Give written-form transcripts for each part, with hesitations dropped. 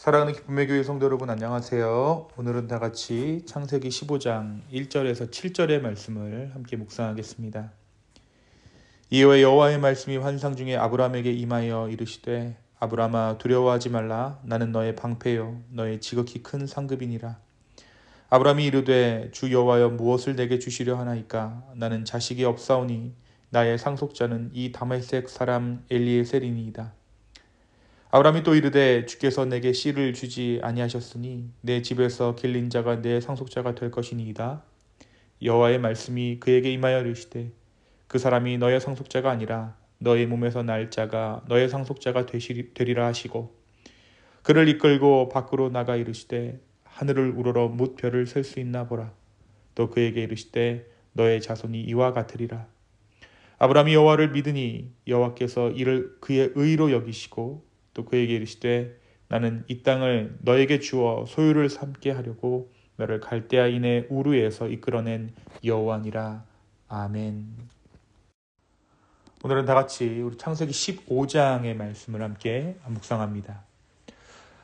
사랑하는 기쁨의 교회 성도 여러분 안녕하세요. 오늘은 다 같이 창세기 15장 1절에서 7절의 말씀을 함께 묵상하겠습니다. 이후에 여호와의 말씀이 환상 중에 아브라함에게 임하여 이르시되 아브라함아 두려워하지 말라. 나는 너의 방패요 너의 지극히 큰 상급이니라. 아브라함이 이르되 주 여호와여 무엇을 내게 주시려 하나이까. 나는 자식이 없사오니 나의 상속자는 이 다메섹 사람 엘리에셀이니이다. 아브라함이 또 이르되 주께서 내게 씨를 주지 아니하셨으니 내 집에서 길린 자가 내 상속자가 될 것이니이다. 여호와의 말씀이 그에게 임하여 이르시되 그 사람이 너의 상속자가 아니라 너의 몸에서 날 자가 너의 상속자가 되리라 하시고 그를 이끌고 밖으로 나가 이르시되 하늘을 우러러 뭇 별을 셀 수 있나 보라. 또 그에게 이르시되 너의 자손이 이와 같으리라. 아브라함이 여호와를 믿으니 여호와께서 이를 그의 의로 여기시고 또 그에게 이르시되 나는 이 땅을 너에게 주어 소유를 삼게 하려고 너를 갈대아인의 우르에서 이끌어낸 여호와니라. 아멘. 오늘은 다 같이 우리 창세기 15장의 말씀을 함께 묵상합니다.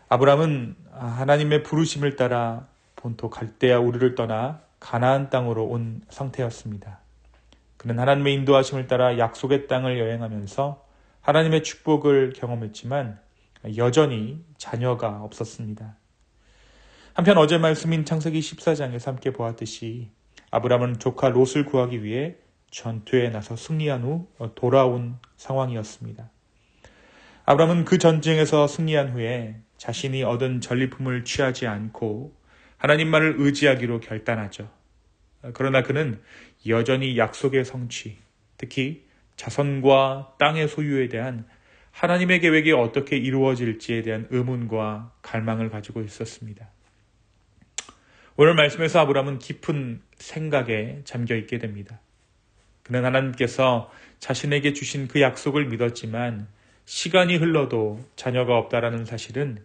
아브라함은 하나님의 부르심을 따라 본토 갈대아 우르를 떠나 가나안 땅으로 온 상태였습니다. 그는 하나님의 인도하심을 따라 약속의 땅을 여행하면서 하나님의 축복을 경험했지만 여전히 자녀가 없었습니다. 한편 어제 말씀인 창세기 14장에서 함께 보았듯이 아브라함은 조카 롯을 구하기 위해 전투에 나서 승리한 후 돌아온 상황이었습니다. 아브라함은 그 전쟁에서 승리한 후에 자신이 얻은 전리품을 취하지 않고 하나님만을 의지하기로 결단하죠. 그러나 그는 여전히 약속의 성취, 특히 자손과 땅의 소유에 대한 하나님의 계획이 어떻게 이루어질지에 대한 의문과 갈망을 가지고 있었습니다. 오늘 말씀에서 아브라함은 깊은 생각에 잠겨 있게 됩니다. 그는 하나님께서 자신에게 주신 그 약속을 믿었지만 시간이 흘러도 자녀가 없다라는 사실은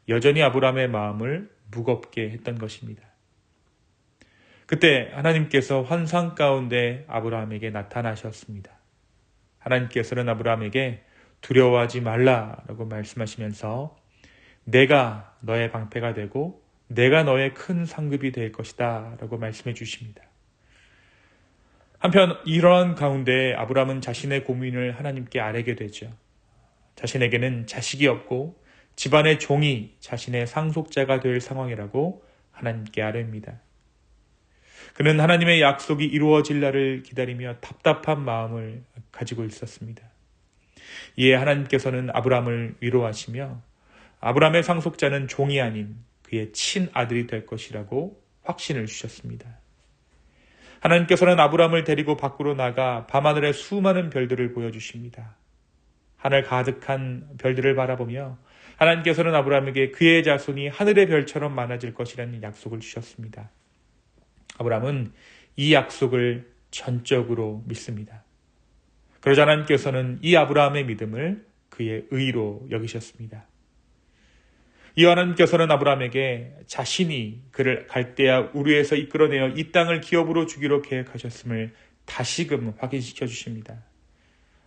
여전히 아브라함의 마음을 무겁게 했던 것입니다. 그때 하나님께서 환상 가운데 아브라함에게 나타나셨습니다. 하나님께서는 아브라함에게 두려워하지 말라라고 말씀하시면서 내가 너의 방패가 되고 내가 너의 큰 상급이 될 것이다 라고 말씀해 주십니다. 한편 이러한 가운데 아브라함은 자신의 고민을 하나님께 아뢰게 되죠. 자신에게는 자식이 없고 집안의 종이 자신의 상속자가 될 상황이라고 하나님께 아뢰입니다. 그는 하나님의 약속이 이루어질 날을 기다리며 답답한 마음을 가지고 있었습니다. 이에 하나님께서는 아브라함을 위로하시며 아브라함의 상속자는 종이 아닌 그의 친아들이 될 것이라고 확신을 주셨습니다. 하나님께서는 아브라함을 데리고 밖으로 나가 밤하늘의 수많은 별들을 보여주십니다. 하늘 가득한 별들을 바라보며 하나님께서는 아브라함에게 그의 자손이 하늘의 별처럼 많아질 것이라는 약속을 주셨습니다. 아브라함은 이 약속을 전적으로 믿습니다. 그러자 하나님께서는 이 아브라함의 믿음을 그의 의로 여기셨습니다. 이 하나님께서는 아브라함에게 자신이 그를 갈대아 우르에서 이끌어내어 이 땅을 기업으로 주기로 계획하셨음을 다시금 확인시켜 주십니다.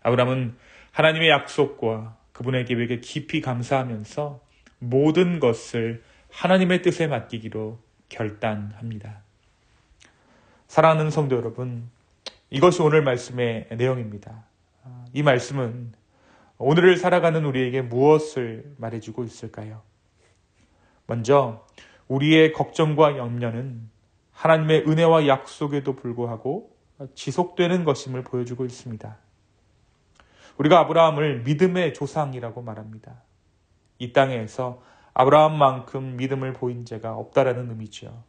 아브라함은 하나님의 약속과 그분의 계획에 깊이 감사하면서 모든 것을 하나님의 뜻에 맡기기로 결단합니다. 사랑하는 성도 여러분, 이것이 오늘 말씀의 내용입니다. 이 말씀은 오늘을 살아가는 우리에게 무엇을 말해주고 있을까요? 먼저 우리의 걱정과 염려는 하나님의 은혜와 약속에도 불구하고 지속되는 것임을 보여주고 있습니다. 우리가 아브라함을 믿음의 조상이라고 말합니다. 이 땅에서 아브라함만큼 믿음을 보인 자가 없다라는 의미죠.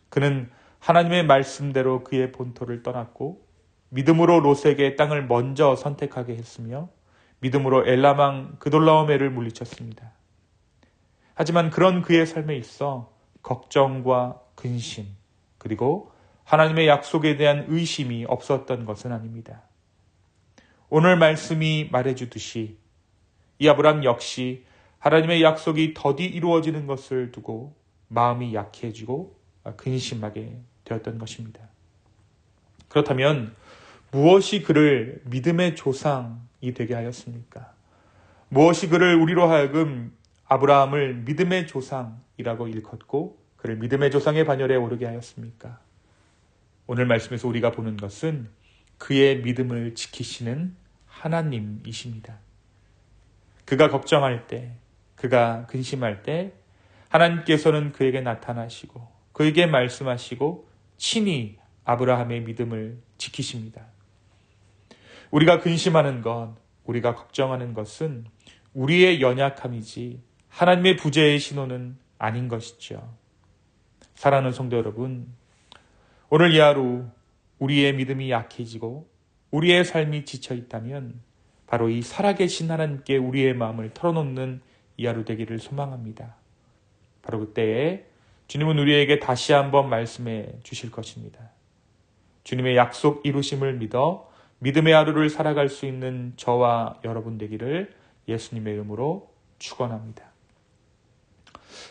그는 하나님의 말씀대로 그의 본토를 떠났고 믿음으로 롯에게 땅을 먼저 선택하게 했으며 믿음으로 엘라망 그돌라오메를 물리쳤습니다. 하지만 그런 그의 삶에 있어 걱정과 근심 그리고 하나님의 약속에 대한 의심이 없었던 것은 아닙니다. 오늘 말씀이 말해주듯이 이 아브라함 역시 하나님의 약속이 더디 이루어지는 것을 두고 마음이 약해지고 근심하게 되었던 것입니다. 그렇다면 무엇이 그를 믿음의 조상이 되게 하였습니까? 무엇이 그를 우리로 하여금 아브라함을 믿음의 조상이라고 일컫고 그를 믿음의 조상의 반열에 오르게 하였습니까? 오늘 말씀에서 우리가 보는 것은 그의 믿음을 지키시는 하나님이십니다. 그가 걱정할 때, 그가 근심할 때 하나님께서는 그에게 나타나시고 그에게 말씀하시고 친히 아브라함의 믿음을 지키십니다. 우리가 근심하는 것, 우리가 걱정하는 것은 우리의 연약함이지 하나님의 부재의 신호는 아닌 것이죠. 사랑하는 성도 여러분, 오늘 이 하루 우리의 믿음이 약해지고 우리의 삶이 지쳐 있다면 바로 이 살아계신 하나님께 우리의 마음을 털어놓는 이 하루 되기를 소망합니다. 바로 그때에 주님은 우리에게 다시 한번 말씀해 주실 것입니다. 주님의 약속 이루심을 믿어 믿음의 하루를 살아갈 수 있는 저와 여러분 되기를 예수님의 이름으로 축원합니다.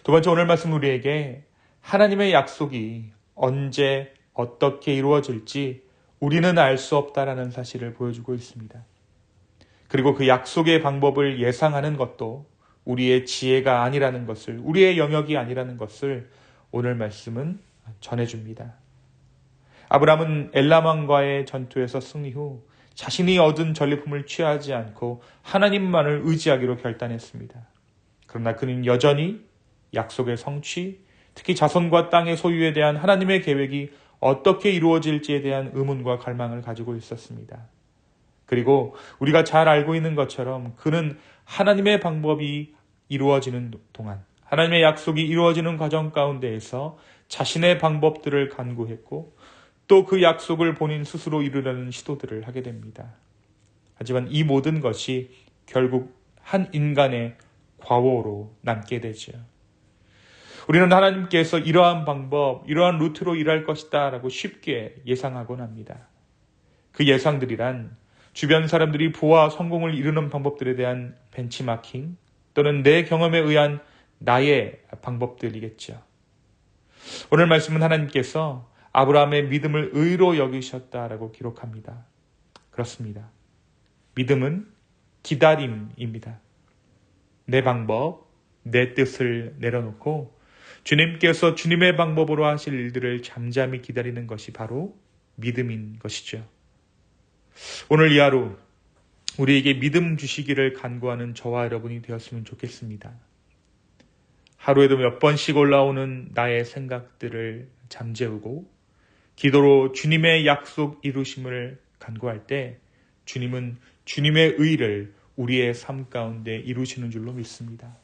두 번째 오늘 말씀 우리에게 하나님의 약속이 언제 어떻게 이루어질지 우리는 알 수 없다라는 사실을 보여주고 있습니다. 그리고 그 약속의 방법을 예상하는 것도 우리의 지혜가 아니라는 것을, 우리의 영역이 아니라는 것을 오늘 말씀은 전해줍니다. 아브라함은 엘람 왕과의 전투에서 승리 후 자신이 얻은 전리품을 취하지 않고 하나님만을 의지하기로 결단했습니다. 그러나 그는 여전히 약속의 성취, 특히 자손과 땅의 소유에 대한 하나님의 계획이 어떻게 이루어질지에 대한 의문과 갈망을 가지고 있었습니다. 그리고 우리가 잘 알고 있는 것처럼 그는 하나님의 방법이 이루어지는 동안, 하나님의 약속이 이루어지는 과정 가운데에서 자신의 방법들을 간구했고 또 그 약속을 본인 스스로 이루려는 시도들을 하게 됩니다. 하지만 이 모든 것이 결국 한 인간의 과오로 남게 되죠. 우리는 하나님께서 이러한 방법, 이러한 루트로 일할 것이다 라고 쉽게 예상하곤 합니다. 그 예상들이란 주변 사람들이 부와 성공을 이루는 방법들에 대한 벤치마킹 또는 내 경험에 의한 나의 방법들이겠죠. 오늘 말씀은 하나님께서 아브라함의 믿음을 의로 여기셨다라고 기록합니다. 그렇습니다. 믿음은 기다림입니다. 내 방법, 내 뜻을 내려놓고 주님께서 주님의 방법으로 하실 일들을 잠잠히 기다리는 것이 바로 믿음인 것이죠. 오늘 이 하루 우리에게 믿음 주시기를 간구하는 저와 여러분이 되었으면 좋겠습니다. 하루에도 몇 번씩 올라오는 나의 생각들을 잠재우고 기도로 주님의 약속 이루심을 간구할 때 주님은 주님의 의를 우리의 삶 가운데 이루시는 줄로 믿습니다.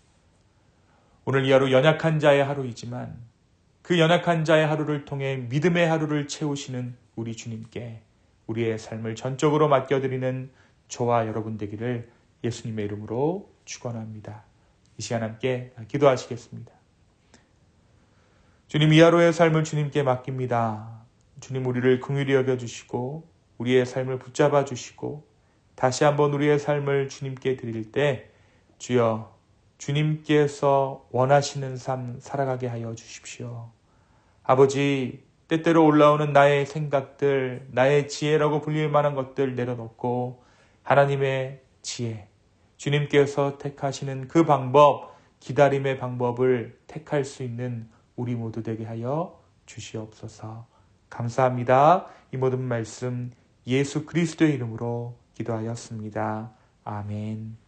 오늘 이 하루 연약한 자의 하루이지만 그 연약한 자의 하루를 통해 믿음의 하루를 채우시는 우리 주님께 우리의 삶을 전적으로 맡겨드리는 저와 여러분 되기를 예수님의 이름으로 축원합니다. 이 시간 함께 기도하시겠습니다. 주님, 이 하루의 삶을 주님께 맡깁니다. 주님, 우리를 긍휼히 여겨주시고 우리의 삶을 붙잡아 주시고 다시 한번 우리의 삶을 주님께 드릴 때 주여 주님께서 원하시는 삶 살아가게 하여 주십시오. 아버지, 때때로 올라오는 나의 생각들, 나의 지혜라고 불릴 만한 것들 내려놓고 하나님의 지혜, 주님께서 택하시는 그 방법, 기다림의 방법을 택할 수 있는 우리 모두 되게 하여 주시옵소서. 감사합니다. 이 모든 말씀 예수 그리스도의 이름으로 기도하였습니다. 아멘.